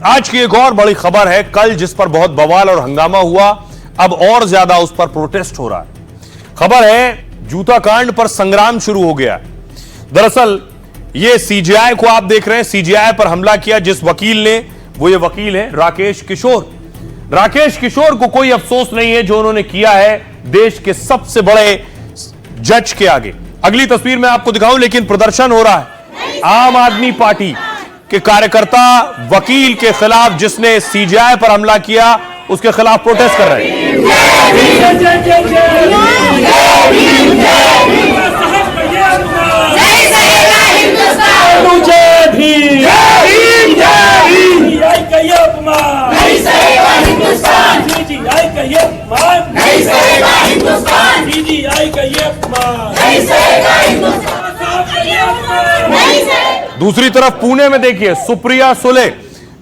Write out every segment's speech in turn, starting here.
आज की एक और बड़ी खबर है। कल जिस पर बहुत बवाल और हंगामा हुआ, अब और ज्यादा उस पर प्रोटेस्ट हो रहा है। खबर है जूता कांड पर संग्राम शुरू हो गया। दरअसल ये सीजेआई को आप देख रहे हैं, सीजेआई पर हमला किया जिस वकील ने, वो ये वकील है राकेश किशोर। राकेश किशोर को कोई अफसोस नहीं है जो उन्होंने किया है देश के सबसे बड़े जज के आगे। अगली तस्वीर में आपको दिखाऊं, लेकिन प्रदर्शन हो रहा है। आम आदमी पार्टी के कार्यकर्ता वकील के खिलाफ जिसने सीजेआई पर हमला किया उसके खिलाफ प्रोटेस्ट कर रहे हैं। दूसरी तरफ पुणे में देखिए, सुप्रिया सुले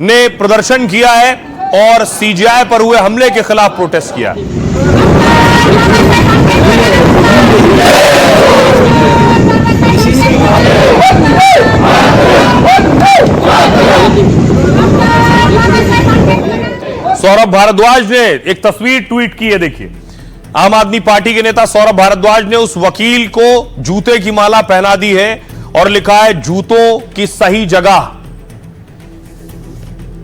ने प्रदर्शन किया है और सीजेआई पर हुए हमले के खिलाफ प्रोटेस्ट किया। सौरभ भारद्वाज ने एक तस्वीर ट्वीट की है। देखिए, आम आदमी पार्टी के नेता सौरभ भारद्वाज ने उस वकील को जूते की माला पहना दी है और लिखा है जूतों की सही जगह।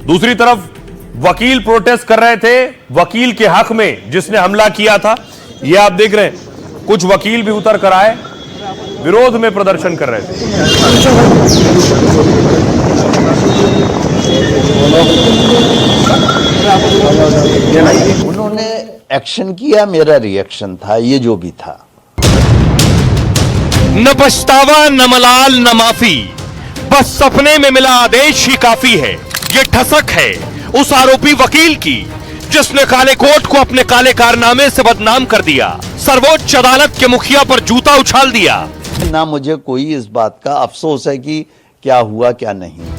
दूसरी तरफ वकील प्रोटेस्ट कर रहे थे वकील के हक में जिसने हमला किया था। यह आप देख रहे हैं, कुछ वकील भी उतर कर आए, विरोध में प्रदर्शन कर रहे थे। उन्होंने एक्शन किया, मेरा रिएक्शन था, ये जो भी था। न पछतावा न मलाल न माफी, बस सपने में मिला आदेश ही काफी है। ये ठसक है उस आरोपी वकील की जिसने काले कोट को अपने काले कारनामे से बदनाम कर दिया, सर्वोच्च अदालत के मुखिया पर जूता उछाल दिया। ना मुझे कोई इस बात का अफसोस है कि क्या हुआ क्या नहीं।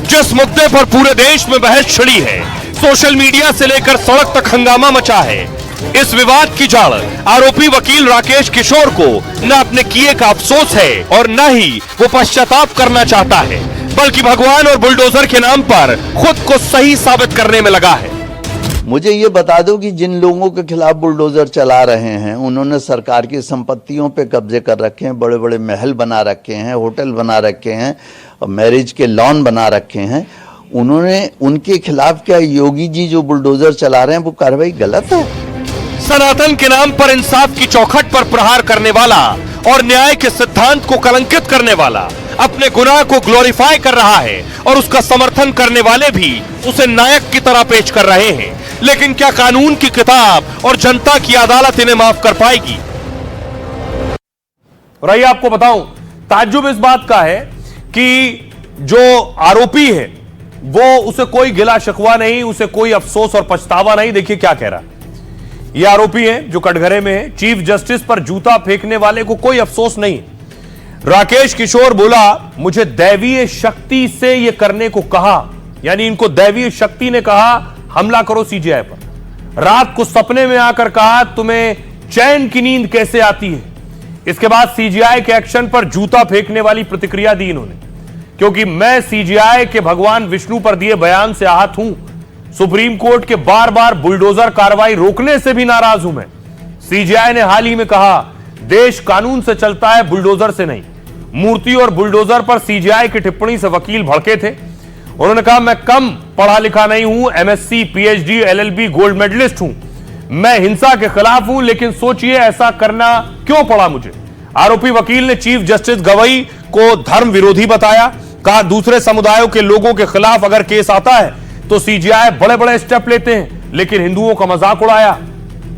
जिस मुद्दे पर पूरे देश में बहस छिड़ी है, सोशल मीडिया से लेकर सड़क तक हंगामा मचा है, इस विवाद की जड़ आरोपी वकील राकेश किशोर को न अपने किए का अफसोस है और न ही वो पश्चाताप करना चाहता है, बल्कि भगवान और बुलडोजर के नाम पर खुद को सही साबित करने में लगा है। मुझे ये बता दो कि जिन लोगों के खिलाफ बुलडोजर चला रहे हैं, उन्होंने सरकार की संपत्तियों पे कब्जे कर रखे हैं, बड़े बड़े महल बना रखे हैं, होटल बना रखे हैं, मैरिज के लॉन बना रखे हैं। उन्होंने, उनके खिलाफ क्या योगी जी जो बुलडोजर चला रहे हैं वो कार्रवाई गलत है? सनातन के नाम पर इंसाफ की चौखट पर प्रहार करने वाला और न्याय के सिद्धांत को कलंकित करने वाला अपने गुनाह को ग्लोरीफाई कर रहा है और उसका समर्थन करने वाले भी उसे नायक की तरह पेश कर रहे हैं। लेकिन क्या कानून की किताब और जनता की अदालत इन्हें माफ कर पाएगी? और आइए आपको बताऊं, ताज्जुब इस बात का है कि जो आरोपी है वो, उसे कोई गिला शिकवा नहीं, उसे कोई अफसोस और पछतावा नहीं। देखिए क्या कह रहा है। ये आरोपी है जो कटघरे में है। चीफ जस्टिस पर जूता फेंकने वाले को कोई अफसोस नहीं। राकेश किशोर बोला, मुझे दैवीय शक्ति से यह करने को कहा, यानी इनको दैवीय शक्ति ने कहा हमला करो सीजेआई पर। रात को सपने में आकर कहा तुम्हें चैन की नींद कैसे आती है। इसके बाद सीजेआई के एक्शन पर जूता फेंकने वाली प्रतिक्रिया दी इन्होंने, क्योंकि मैं सीजेआई के भगवान विष्णु पर दिए बयान से आहत हूं। सुप्रीम कोर्ट के बार बार बुलडोजर कार्रवाई रोकने से भी नाराज हूं मैं। सीजेआई ने हाल ही में कहा देश कानून से चलता है, बुलडोजर से नहीं। मूर्ति और बुलडोजर पर सीजेआई की टिप्पणी से वकील भड़के थे। उन्होंने कहा मैं कम पढ़ा लिखा नहीं हूं, MSc, PhD, LLB, gold medalist हूं। मैं हिंसा के खिलाफ हूं, लेकिन सोचिए ऐसा करना क्यों पड़ा मुझे। आरोपी वकील ने चीफ जस्टिस गवई को धर्म विरोधी बताया। कहा दूसरे समुदायों के लोगों के खिलाफ अगर केस आता है तो सीजेआई बड़े बड़े स्टेप लेते हैं, लेकिन हिंदुओं का मजाक उड़ाया।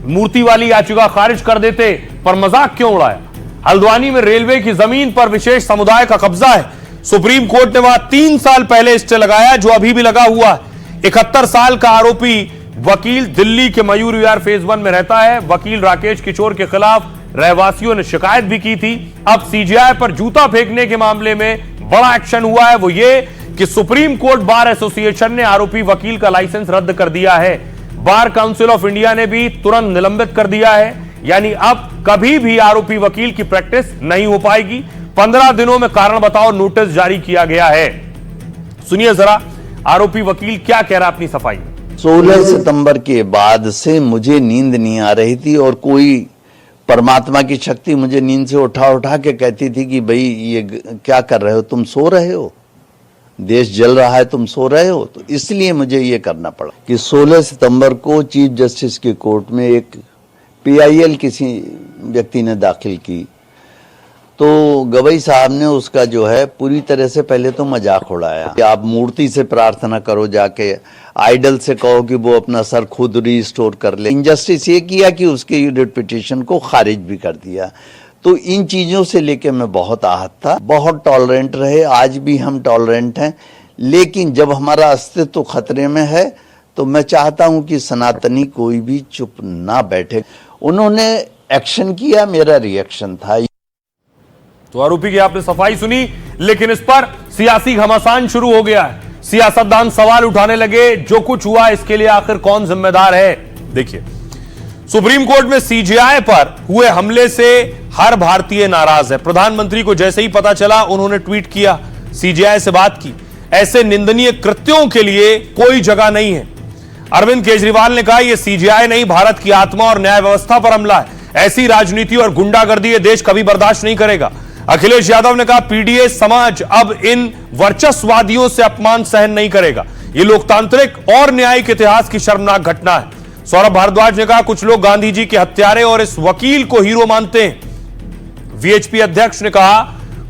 मूर्ति वाली याचिका खारिज कर देते, पर मजाक क्यों उड़ाया। हल्द्वानी में रेलवे की जमीन पर विशेष समुदाय का कब्जा है। सुप्रीम कोर्ट ने वहां 3 साल पहले स्टे लगाया, जो अभी भी लगा हुआ है। 71 साल का आरोपी वकील दिल्ली के मयूर विहार फेज 1 में रहता है। वकील राकेश किशोर के खिलाफ रहवासियों ने शिकायत भी की थी। अब सीजेआई पर जूता फेंकने के मामले में बड़ा एक्शन हुआ है, वो ये कि सुप्रीम कोर्ट बार एसोसिएशन ने आरोपी वकील का लाइसेंस रद्द कर दिया है। बार काउंसिल ऑफ इंडिया ने भी तुरंत निलंबित कर दिया है। यानी अब कभी भी आरोपी वकील की प्रैक्टिस नहीं हो पाएगी। 15 दिनों में कारण बताओ नोटिस जारी किया गया है। सुनिए जरा आरोपी वकील क्या कह रहा है अपनी सफाई में। 16 सितंबर के बाद से मुझे नींद नहीं आ रही थी और कोई परमात्मा की शक्ति मुझे नींद से उठा के कहती थी कि भाई ये क्या कर रहे हो, तुम सो रहे हो, देश जल रहा है, तुम सो रहे हो। तो इसलिए मुझे ये करना पड़ा कि 16 सितंबर को चीफ जस्टिस की कोर्ट में एक PIL किसी व्यक्ति ने दाखिल की, तो गवई साहब ने उसका जो है पूरी तरह से पहले तो मजाक उड़ाया कि आप मूर्ति से प्रार्थना करो, जाके आइडल से कहो कि वो अपना सर खुद रिस्टोर कर ले। इनजस्टिस ये किया कि उसके रिट पिटीशन को खारिज भी कर दिया। तो इन चीजों से लेके मैं बहुत आहत था, बहुत टॉलरेंट रहे, आज भी हम टॉलरेंट हैं, लेकिन जब हमारा अस्तित्व खतरे में है तो मैं चाहता हूं कि सनातनी कोई भी चुप ना बैठे। उन्होंने एक्शन किया, मेरा रिएक्शन था। तो आरोपी की आपने सफाई सुनी, लेकिन इस पर सियासी घमासान शुरू हो गया है। सियासतदान सवाल उठाने लगे, जो कुछ हुआ इसके लिए आखिर कौन जिम्मेदार है। देखिए, सुप्रीम कोर्ट में CJI पर हुए हमले से हर भारतीय नाराज है। प्रधानमंत्री को जैसे ही पता चला उन्होंने ट्वीट किया, CJI से बात की। ऐसे निंदनीय कृत्यों के लिए कोई जगह नहीं है। अरविंद केजरीवाल ने कहा यह CJI नहीं, भारत की आत्मा और न्याय व्यवस्था पर हमला है। ऐसी राजनीति और गुंडागर्दी यह देश कभी बर्दाश्त नहीं करेगा। अखिलेश यादव ने कहा PDA समाज अब इन वर्चस्ववादियों से अपमान सहन नहीं करेगा। यह लोकतांत्रिक और न्यायिक इतिहास की शर्मनाक घटना है। सौरभ भारद्वाज ने कहा कुछ लोग गांधी जी के हत्यारे और इस वकील को हीरो मानते हैं। VHP अध्यक्ष ने कहा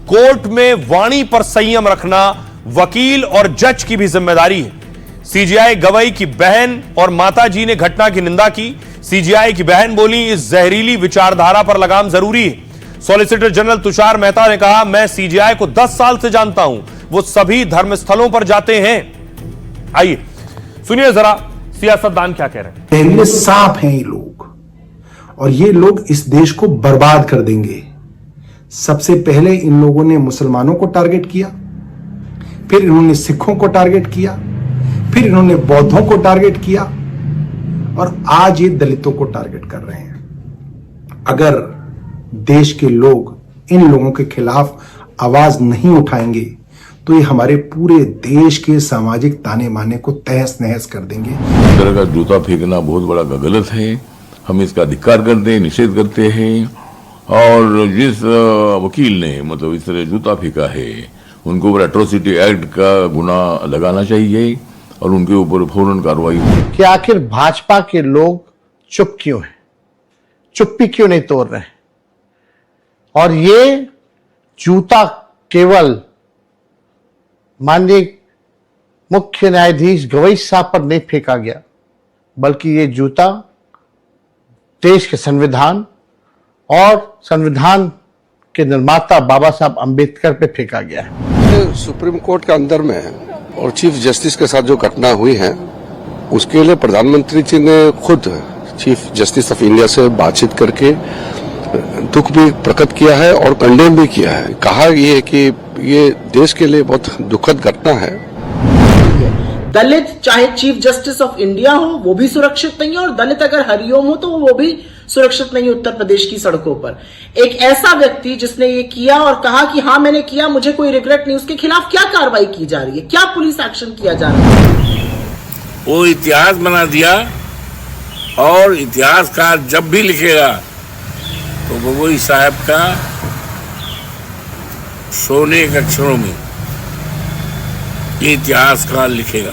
कोर्ट में वाणी पर संयम रखना वकील और जज की भी जिम्मेदारी है। CJI गवई की बहन और माताजी ने घटना की निंदा की। CJI की बहन बोली इस जहरीली विचारधारा पर लगाम जरूरी है। सॉलिसिटर जनरल तुषार मेहता ने कहा मैं CJI को 10 साल से जानता हूं, वो सभी धर्मस्थलों पर जाते हैं। आइए सुनिए जरा सियासतदान क्या कह रहे हैं। जहरीले सांप हैं ये लोग, और ये लोग इस देश को बर्बाद कर देंगे। सबसे पहले इन लोगों ने मुसलमानों को टारगेट किया, फिर इन्होंने सिखों को टारगेट किया, फिर इन्होंने बौद्धों को टारगेट किया, और आज ये दलितों को टारगेट कर रहे हैं। अगर देश के लोग इन लोगों के खिलाफ आवाज नहीं उठाएंगे तो ये हमारे पूरे देश के सामाजिक ताने बाने को तहस नहस कर देंगे। इस तरह का जूता फेंकना बहुत बड़ा गलत है, हम इसका धिक्कार करते हैं, निषेध करते हैं। और जिस वकील ने मतलब इस तरह जूता फेंका है उनको ऊपर एट्रोसिटी एक्ट का गुना लगाना चाहिए और उनके ऊपर फौरन कार्रवाई हो। कि आखिर भाजपा के लोग चुप क्यों हैं, चुप्पी क्यों नहीं तोड़ रहे हैं। और ये जूता केवल माननीय मुख्य न्यायाधीश गवई साहब पर नहीं फेंका गया, बल्कि ये जूता देश के संविधान और संविधान के निर्माता बाबा साहब अंबेडकर पे फेंका गया है। सुप्रीम कोर्ट के अंदर में और चीफ जस्टिस के साथ जो घटना हुई है उसके लिए प्रधानमंत्री जी ने खुद चीफ जस्टिस ऑफ इंडिया से बातचीत करके दुख भी प्रकट किया है और कंडेम भी किया है। कहा ये कि ये देश के लिए बहुत दुखद घटना है। दलित चाहे चीफ जस्टिस ऑफ इंडिया हो वो भी सुरक्षित नहीं है, और दलित अगर हरिओम हो तो वो भी सुरक्षित नहीं है उत्तर प्रदेश की सड़कों पर। एक ऐसा व्यक्ति जिसने ये किया और कहा कि हाँ मैंने किया, मुझे कोई रिग्रेट नहीं, उसके खिलाफ क्या कार्रवाई की जा रही है, क्या पुलिस एक्शन किया जा रहा है? वो इतिहास बना दिया, और इतिहासकार जब भी लिखेगा तो गवई साहब का सोने के अक्षरों में ये इतिहासकार लिखेगा।